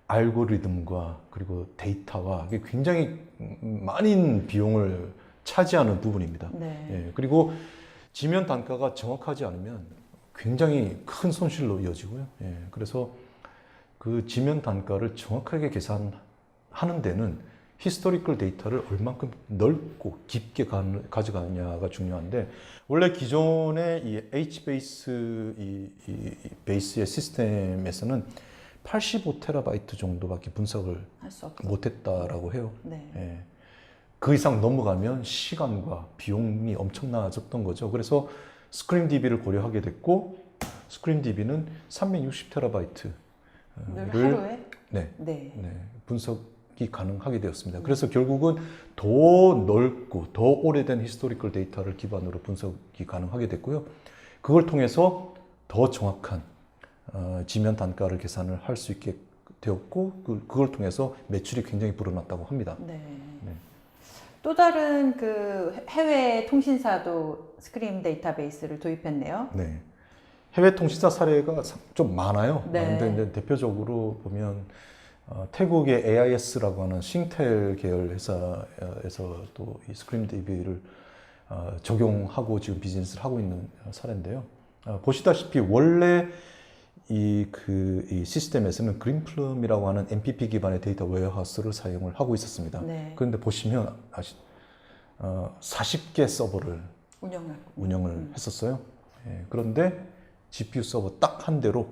알고리즘과 그리고 데이터와 이게 굉장히 많은 비용을 차지하는 부분입니다. 네. 그리고 지면 단가가 정확하지 않으면 굉장히 큰 손실로 이어지고요. 그래서 그 지면 단가를 정확하게 계산하는 데는 히스토리컬 데이터를 얼만큼 넓고 깊게 가져가느냐가 중요한데 원래 기존의 이 HBase 이 베이스의 시스템에서는 85TB 정도밖에 분석을 못했다라고 해요. 네. 그 이상 넘어가면 시간과 비용이 엄청나졌던 거죠. 그래서 스크림DB를 고려하게 됐고 스크림DB는 360TB를 하루에? 분석이 가능하게 되었습니다. 그래서 결국은 더 넓고 더 오래된 히스토리컬 데이터를 기반으로 분석이 가능하게 됐고요. 그걸 통해서 더 정확한 지면 단가를 계산을 할 수 있게 되었고 그걸 통해서 매출이 굉장히 불어났다고 합니다. 네. 또 다른 그 해외 통신사도 스크림 데이터베이스를 도입했네요. 네. 해외 통신사 사례가 좀 많아요. 네. 근데 대표적으로 보면 태국의 AIS라고 하는 싱텔 계열 회사에서 또 이 스크림DB를 적용하고 지금 비즈니스를 하고 있는 사례인데요. 보시다시피 원래 이 시스템에서는 그린플럼이라고 하는 MPP 기반의 데이터 웨어하우스를 사용을 하고 있었습니다. 네. 그런데 보시면 40개 서버를 운영을 했었어요. 예, 그런데 GPU 서버 딱 한 대로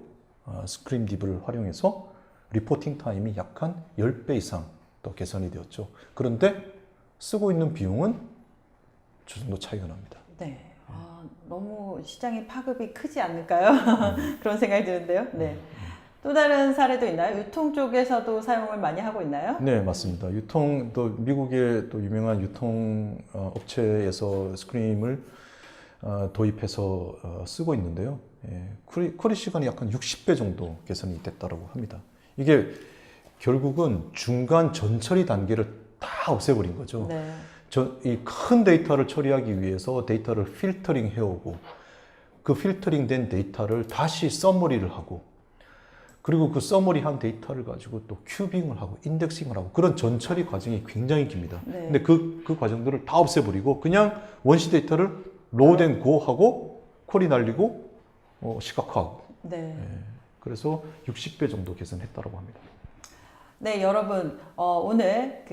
스크림DB를 활용해서 리포팅 타임이 약 한 10배 이상 더 개선이 되었죠. 그런데 쓰고 있는 비용은 저 정도 차이가 납니다. 네. 너무 시장의 파급이 크지 않을까요? 그런 생각이 드는데요. 네. 또 다른 사례도 있나요? 유통 쪽에서도 사용을 많이 하고 있나요? 네, 맞습니다. 또 미국의 또 유명한 유통 업체에서 스크림을 도입해서 쓰고 있는데요. 예, 쿼리 시간이 약 한 60배 정도 개선이 됐다고 합니다. 이게 결국은 중간 전처리 단계를 다 없애버린 거죠. 네. 이 큰 데이터를 처리하기 위해서 데이터를 필터링 해오고 그 필터링 된 데이터를 다시 서머리를 하고 그리고 그 서머리한 데이터를 가지고 또 큐빙을 하고 인덱싱을 하고 그런 전처리 과정이 굉장히 깁니다. 네. 근데 그 과정들을 다 없애버리고 그냥 원시 데이터를 로드 앤 고 하고 쿼리 날리고 시각화하고 네. 그래서 60배 정도 개선했다고 합니다. 네, 여러분, 오늘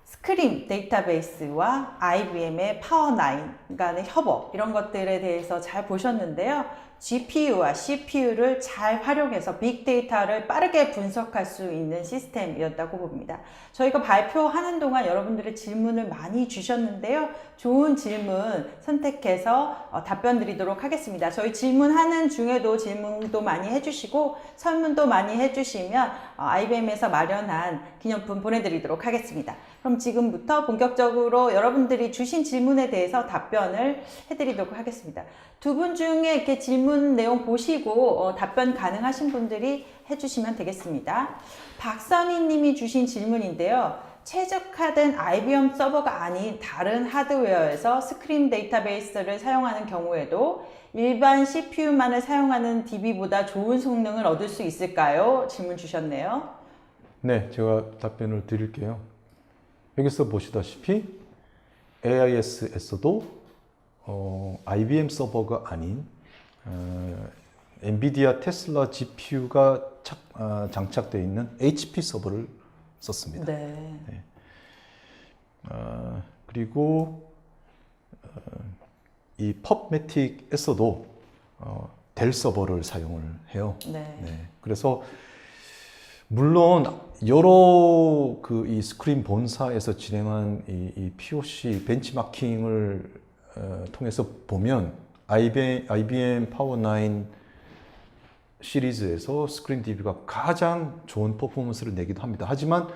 스크림 데이터베이스와 IBM의 파워9 간의 협업 이런 것들에 대해서 잘 보셨는데요. GPU와 CPU를 잘 활용해서 빅데이터를 빠르게 분석할 수 있는 시스템이었다고 봅니다. 저희가 발표하는 동안 여러분들의 질문을 많이 주셨는데요. 좋은 질문 선택해서 답변 드리도록 하겠습니다. 저희 질문하는 중에도 질문도 많이 해주시고 설문도 많이 해주시면 IBM에서 마련한 기념품 보내드리도록 하겠습니다. 그럼 지금부터 본격적으로 여러분들이 주신 질문에 대해서 답변을 해드리도록 하겠습니다. 두 분 중에 이렇게 질문 내용 보시고 답변 가능하신 분들이 해주시면 되겠습니다. 박선희 님이 주신 질문인데요. 최적화된 IBM 서버가 아닌 다른 하드웨어에서 스크림 데이터베이스를 사용하는 경우에도 일반 CPU만을 사용하는 DB보다 좋은 성능을 얻을 수 있을까요? 질문 주셨네요. 네, 제가 답변을 드릴게요. 여기서 보시다시피 AIS에서도 IBM 서버가 아닌 엔비디아 테슬라 GPU가 장착되어 있는 HP 서버를 썼습니다. 네. 네. 그리고 이 펍매틱에서도 델 서버를 사용을 해요. 네. 네. 그래서 물론 여러 이 스크린 본사에서 진행한 이 POC 벤치마킹을 통해서 보면 IBM 파워9 시리즈에서 스크린DB가 가장 좋은 퍼포먼스를 내기도 합니다. 하지만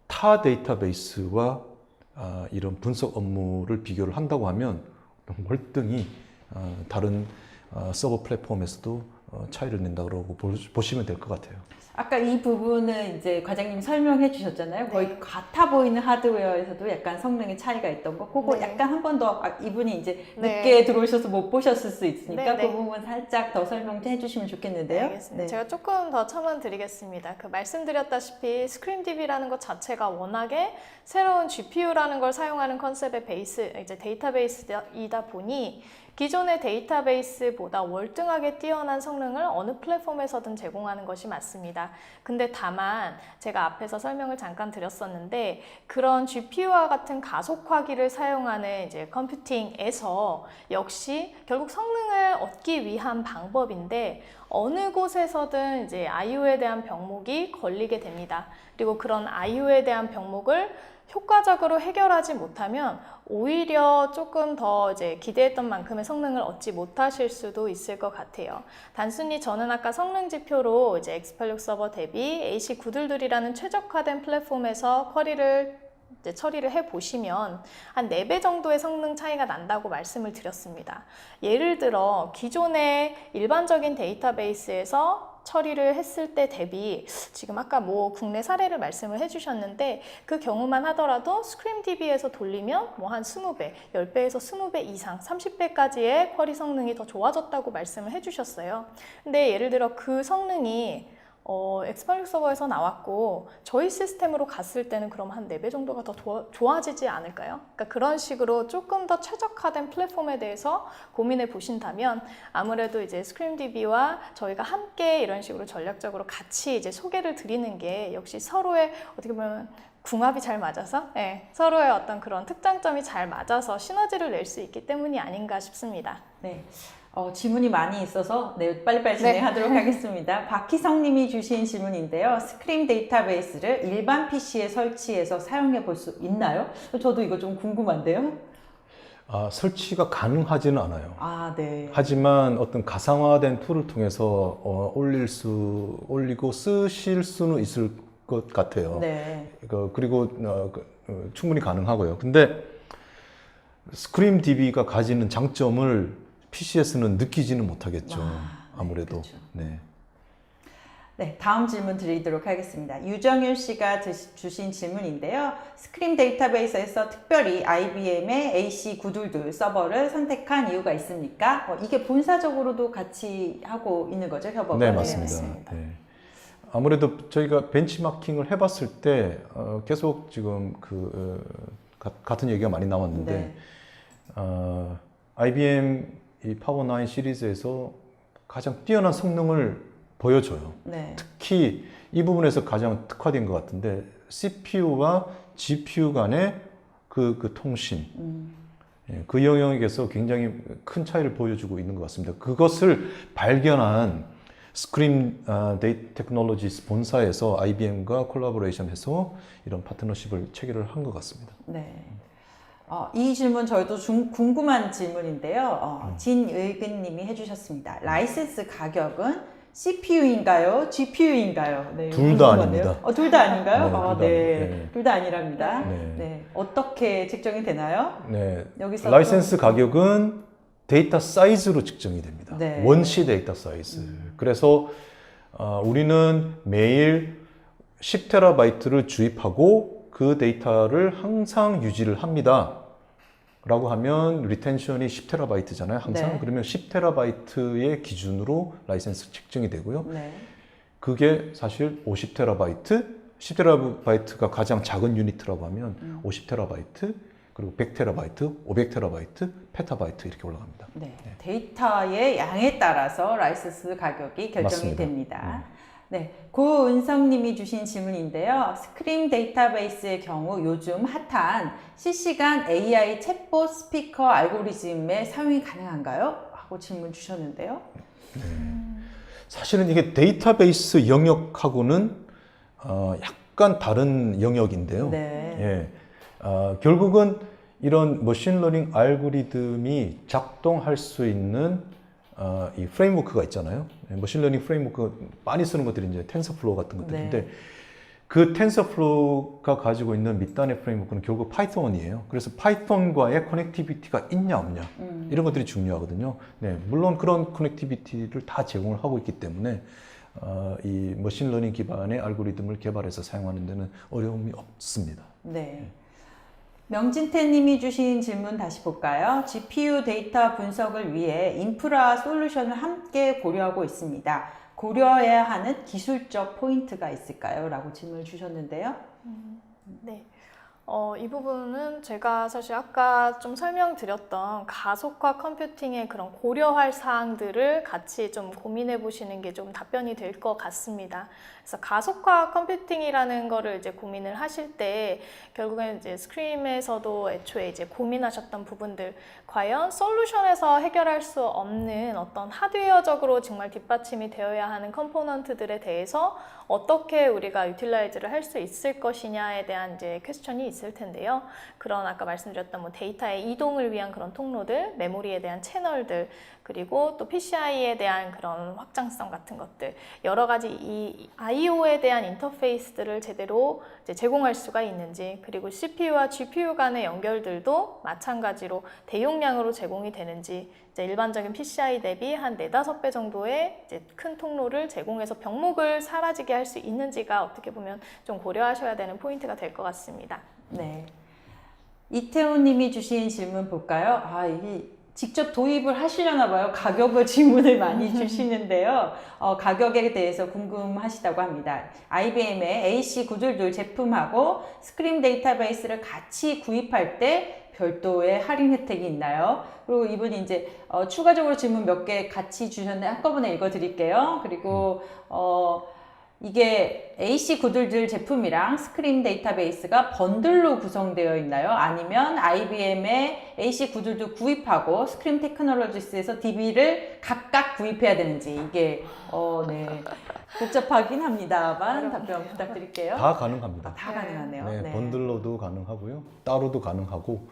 타 데이터베이스와 이런 분석 업무를 비교를 한다고 하면 월등히 다른 서버 플랫폼에서도 차이를 낸다고 보시면 될 것 같아요. 아까 이 부분은 이제 과장님 설명해 주셨잖아요. 거의 네. 같아 보이는 하드웨어에서도 약간 성능의 차이가 있던 거. 그거 네. 약간 한 번 더 이분이 이제 네. 늦게 들어오셔서 못 보셨을 수 있으니까 네, 네. 그 부분 살짝 더 설명해 주시면 좋겠는데요. 알겠습니다. 네. 제가 조금 더 첨언 드리겠습니다. 말씀드렸다시피 스크림DB라는 것 자체가 워낙에 새로운 GPU라는 걸 사용하는 컨셉의 이제 데이터베이스이다 보니 기존의 데이터베이스보다 월등하게 뛰어난 성능을 어느 플랫폼에서든 제공하는 것이 맞습니다. 근데 다만 제가 앞에서 설명을 잠깐 드렸었는데 그런 GPU와 같은 가속화기를 사용하는 이제 컴퓨팅에서 역시 결국 성능을 얻기 위한 방법인데 어느 곳에서든 이제 IO에 대한 병목이 걸리게 됩니다. 그리고 그런 IO에 대한 병목을 효과적으로 해결하지 못하면 오히려 조금 더 이제 기대했던 만큼의 성능을 얻지 못하실 수도 있을 것 같아요. 단순히 저는 아까 성능 지표로 이제 X86 서버 대비 AC922라는 최적화된 플랫폼에서 처리를 해보시면 한 4배 정도의 성능 차이가 난다고 말씀을 드렸습니다. 예를 들어 기존의 일반적인 데이터베이스에서 처리를 했을 때 대비 지금 아까 국내 사례를 말씀을 해주셨는데 그 경우만 하더라도 스크림DB에서 돌리면 한 20배, 10배에서 20배 이상, 30배까지의 쿼리 성능이 더 좋아졌다고 말씀을 해주셨어요. 근데 예를 들어 그 성능이 엑스팔릭 서버에서 나왔고 저희 시스템으로 갔을 때는 그럼 한 4배 정도가 더 좋아지지 않을까요? 그러니까 그런 식으로 조금 더 최적화된 플랫폼에 대해서 고민해 보신다면 아무래도 이제 스크림DB와 저희가 함께 이런 식으로 전략적으로 같이 이제 소개를 드리는 게 역시 서로의 어떻게 보면 궁합이 잘 맞아서 서로의 어떤 그런 특장점이 잘 맞아서 시너지를 낼 수 있기 때문이 아닌가 싶습니다. 네. 질문이 많이 있어서 빨리빨리 진행하도록 하겠습니다. 박희성 님이 주신 질문인데요. 스크림 데이터베이스를 일반 PC에 설치해서 사용해 볼 수 있나요? 저도 이거 좀 궁금한데요. 설치가 가능하지는 않아요. 네. 하지만 어떤 가상화된 툴을 통해서 올리고 쓰실 수는 있을 것 같아요. 네. 그리고 충분히 가능하고요. 근데 스크림DB가 가지는 장점을 PC에서는 느끼지는 못하겠죠. 아무래도. 그렇죠. 네. 네, 다음 질문 드리도록 하겠습니다. 유정일 씨가 주신 질문인데요. 스크림 데이터베이스에서 특별히 IBM의 AC922 서버를 선택한 이유가 있습니까? 이게 본사적으로도 같이 하고 있는 거죠, 협업을? 네, 맞습니다. 네. 아무래도 저희가 벤치마킹을 해봤을 때 계속 지금 같은 얘기가 많이 나왔는데 IBM 이 파워9 시리즈에서 가장 뛰어난 성능을 보여줘요. 네. 특히 이 부분에서 가장 특화된 것 같은데 CPU와 GPU 간의 그 통신 그 영역에서 굉장히 큰 차이를 보여주고 있는 것 같습니다. 그것을 발견한 스크림 테크놀로지스 본사에서 IBM과 콜라보레이션해서 이런 파트너십을 체결을 한 것 같습니다. 네. 이 질문 저희도 궁금한 질문인데요. 진의근 님이 해주셨습니다. 라이센스 가격은 CPU인가요? GPU인가요? 네, 둘 다 아닙니다. 둘 다 아닌가요? 네, 둘 다 아니랍니다. 네. 네. 어떻게 측정이 되나요? 네. 여기서 라이센스 가격은 데이터 사이즈로 측정이 됩니다. 네. 원시 데이터 사이즈. 그래서 우리는 매일 10TB를 주입하고 그 데이터를 항상 유지를 합니다. 라고 하면 리텐션이 10TB잖아요. 항상. 네. 그러면 10TB의 기준으로 라이센스 측정이 되고요. 네. 그게 사실 50TB, 10TB가 가장 작은 유니트라고 하면 50TB, 그리고 100TB, 500TB, 페타바이트 이렇게 올라갑니다. 네. 데이터의 양에 따라서 라이센스 가격이 결정이 맞습니다. 됩니다. 네, 고은성님이 주신 질문인데요. 스크림 데이터베이스의 경우 요즘 핫한 실시간 AI 챗봇 스피커 알고리즘의 사용이 가능한가요? 하고 질문 주셨는데요. 사실은 이게 데이터베이스 영역하고는 약간 다른 영역인데요. 네. 결국은 이런 머신러닝 알고리즘이 작동할 수 있는 이 프레임워크가 있잖아요. 머신러닝 프레임워크 많이 쓰는 것들이 이제 텐서플로우 같은 것들인데 네. 그 텐서플로우가 가지고 있는 밑단의 프레임워크는 결국 파이썬이에요. 그래서 파이썬과의 커넥티비티가 있냐 없냐 이런 것들이 중요하거든요. 네, 물론 그런 커넥티비티를 다 제공을 하고 있기 때문에 이 머신러닝 기반의 알고리즘을 개발해서 사용하는 데는 어려움이 없습니다. 네. 명진태 님이 주신 질문 다시 볼까요? GPU 데이터 분석을 위해 인프라 솔루션을 함께 고려하고 있습니다. 고려해야 하는 기술적 포인트가 있을까요? 라고 질문을 주셨는데요. 네. 이 부분은 제가 사실 아까 좀 설명드렸던 가속화 컴퓨팅의 그런 고려할 사항들을 같이 좀 고민해 보시는 게 좀 답변이 될 것 같습니다. 그래서 가속화 컴퓨팅이라는 거를 이제 고민을 하실 때 결국엔 이제 스크림에서도 애초에 이제 고민하셨던 부분들, 과연 솔루션에서 해결할 수 없는 어떤 하드웨어적으로 정말 뒷받침이 되어야 하는 컴포넌트들에 대해서 어떻게 우리가 유틸라이즈를 할 수 있을 것이냐에 대한 이제 퀘스천이 있을 텐데요. 그런 아까 말씀드렸던 뭐 데이터의 이동을 위한 그런 통로들, 메모리에 대한 채널들, 그리고 또 PCI에 대한 그런 확장성 같은 것들, 여러 가지 이 I/O에 대한 인터페이스들을 제대로 이제 제공할 수가 있는지, 그리고 CPU와 GPU 간의 연결들도 마찬가지로 대용량으로 제공이 되는지, 이제 일반적인 PCI 대비 한 4-5배 정도의 이제 큰 통로를 제공해서 병목을 사라지게 할 수 있는지가 어떻게 보면 좀 고려하셔야 되는 포인트가 될 것 같습니다. 네. 이태훈 님이 주신 질문 볼까요? 이게 직접 도입을 하시려나 봐요. 가격을 질문을 많이 주시는데요. 가격에 대해서 궁금하시다고 합니다. IBM의 AC922 제품하고 스크림 데이터베이스를 같이 구입할 때 별도의 할인 혜택이 있나요? 그리고 이분이 이제 추가적으로 질문 몇 개 같이 주셨는데 한꺼번에 읽어드릴게요. 그리고 이게 AC922 제품이랑 스크림 데이터베이스가 번들로 구성되어 있나요? 아니면 IBM의 AC922 구입하고 스크림 테크놀로지스에서 DB를 각각 구입해야 되는지 이게 네. 복잡하긴 합니다만 답변 부탁드릴게요. 다 가능합니다. 다 가능하네요. 네, 네. 번들로도 가능하고요. 따로도 가능하고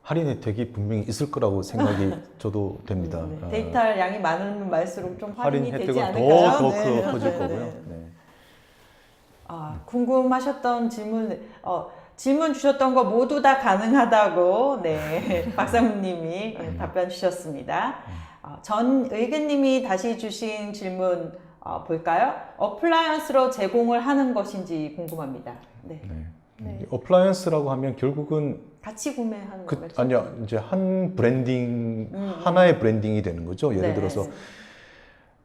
할인 혜택이 분명히 있을 거라고 생각이 저도 됩니다. 네. 데이터 양이 많으면 많을수록 좀 할인 할인이 되지 혜택은 않을까요? 더 네. 커질 네. 거고요. 네. 네. 궁금하셨던 질문 주셨던 거 모두 다 가능하다고 네 박상무님이 답변 주셨습니다. 전의근님이 다시 주신 질문 볼까요? 어플라이언스로 제공을 하는 것인지 궁금합니다. 네. 네. 네. 어플라이언스라고 하면 결국은 같이 구매하는 거겠죠? 아니야 이제 한 브랜딩 하나의 브랜딩이 되는 거죠. 예를 네. 들어서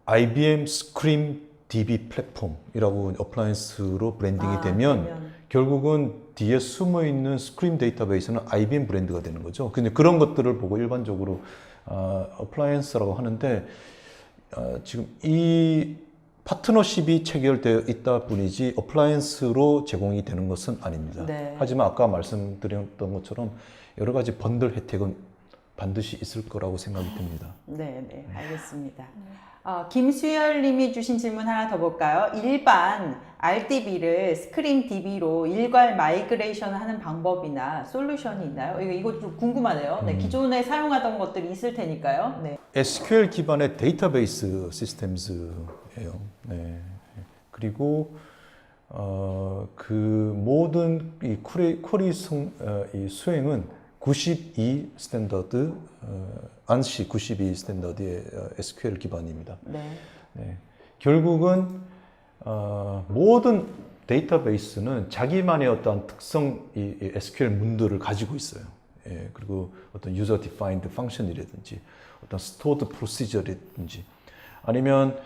IBM 스크림 DB 플랫폼이라고 어플라이언스로 브랜딩이 되면 결국은 뒤에 숨어 있는 스크림 데이터베이스는 IBM 브랜드가 되는 거죠. 근데 그런 것들을 보고 일반적으로 어플라이언스라고 하는데 지금 이 파트너십이 체결되어 있다 뿐이지 어플라이언스로 제공이 되는 것은 아닙니다. 네. 하지만 아까 말씀드렸던 것처럼 여러 가지 번들 혜택은 반드시 있을 거라고 생각이 듭니다. 네, 네, 알겠습니다. 김수열 님이 주신 질문 하나 더 볼까요? 일반 RDB를 스크림 DB로 일괄 마이그레이션 하는 방법이나 솔루션이 있나요? 이거 좀 궁금하네요. 네, 기존에 사용하던 것들이 있을 테니까요. 네. SQL 기반의 데이터베이스 시스템즈예요. 네. 그리고 그 모든 이 쿼리 이 수행은 92 스탠더드, 안시 92 스탠더드의 SQL 기반입니다. 네. 네. 결국은 모든 데이터베이스는 자기만의 어떤 특성, 이 SQL 문들을 가지고 있어요. 예, 그리고 어떤 user defined function이라든지 어떤 stored procedure라든지 아니면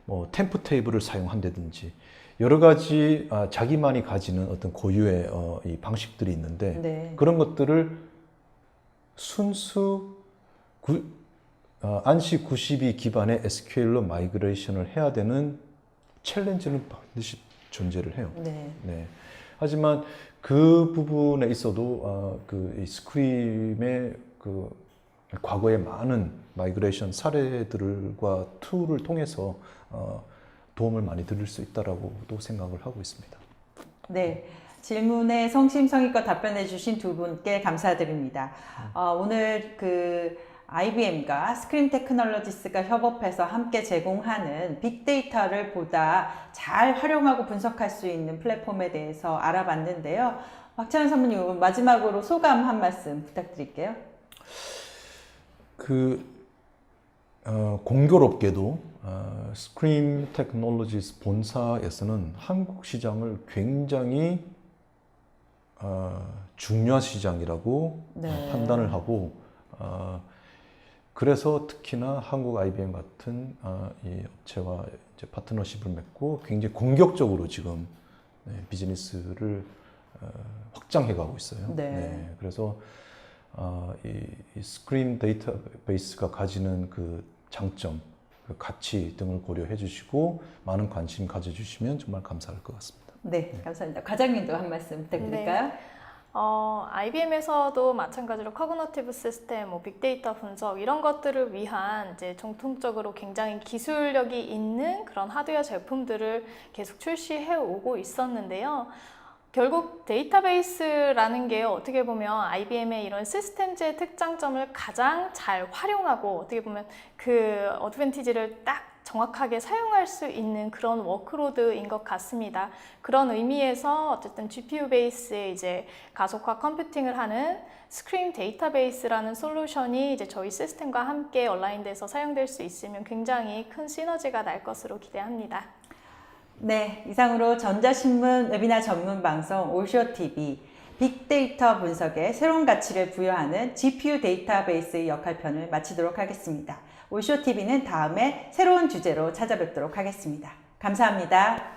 뭐 템프 테이블을 사용한다든지 여러 가지 자기만이 가지는 어떤 고유의 이 방식들이 있는데 네. 그런 것들을 순수 안시 92 기반의 SQL로 마이그레이션을 해야 되는 챌린지는 반드시 존재를 해요. 네. 네. 하지만 그 부분에 있어도 이 스크림의 그 과거의 많은 마이그레이션 사례들과 툴을 통해서 도움을 많이 드릴 수 있다라고도 생각을 하고 있습니다. 네. 질문에 성심성의껏 답변해 주신 두 분께 감사드립니다. 오늘 그 IBM과 스크림 테크놀로지스가 협업해서 함께 제공하는 빅데이터를 보다 잘 활용하고 분석할 수 있는 플랫폼에 대해서 알아봤는데요. 박찬원 선배님, 마지막으로 소감 한 말씀 부탁드릴게요. 공교롭게도 스크림 테크놀로지스 본사에서는 한국 시장을 굉장히 중요한 시장이라고 네. 판단을 하고 그래서 특히나 한국 IBM 같은 이 업체와 이제 파트너십을 맺고 굉장히 공격적으로 지금 비즈니스를 확장해 가고 있어요. 네. 그래서 이 스크림 데이터베이스가 가지는 그 장점, 그 가치 등을 고려해 주시고 많은 관심 가져주시면 정말 감사할 것 같습니다. 네, 감사합니다. 과장님도 한 말씀 부탁드릴까요? IBM에서도 마찬가지로 커그너티브 시스템, 빅데이터 분석 이런 것들을 위한 이제 정통적으로 굉장히 기술력이 있는 그런 하드웨어 제품들을 계속 출시해 오고 있었는데요. 결국 데이터베이스라는 게 어떻게 보면 IBM의 이런 시스템즈의 특장점을 가장 잘 활용하고 어떻게 보면 그 어드밴티지를 딱 정확하게 사용할 수 있는 그런 워크로드인 것 같습니다. 그런 의미에서 어쨌든 GPU 베이스의 이제 가속화 컴퓨팅을 하는 스크림 데이터베이스라는 솔루션이 이제 저희 시스템과 함께 온라인돼서 사용될 수 있으면 굉장히 큰 시너지가 날 것으로 기대합니다. 네, 이상으로 전자신문 웨비나 전문 방송 올쇼TV 빅데이터 분석에 새로운 가치를 부여하는 GPU 데이터베이스의 역할편을 마치도록 하겠습니다. 올쇼TV는 다음에 새로운 주제로 찾아뵙도록 하겠습니다. 감사합니다.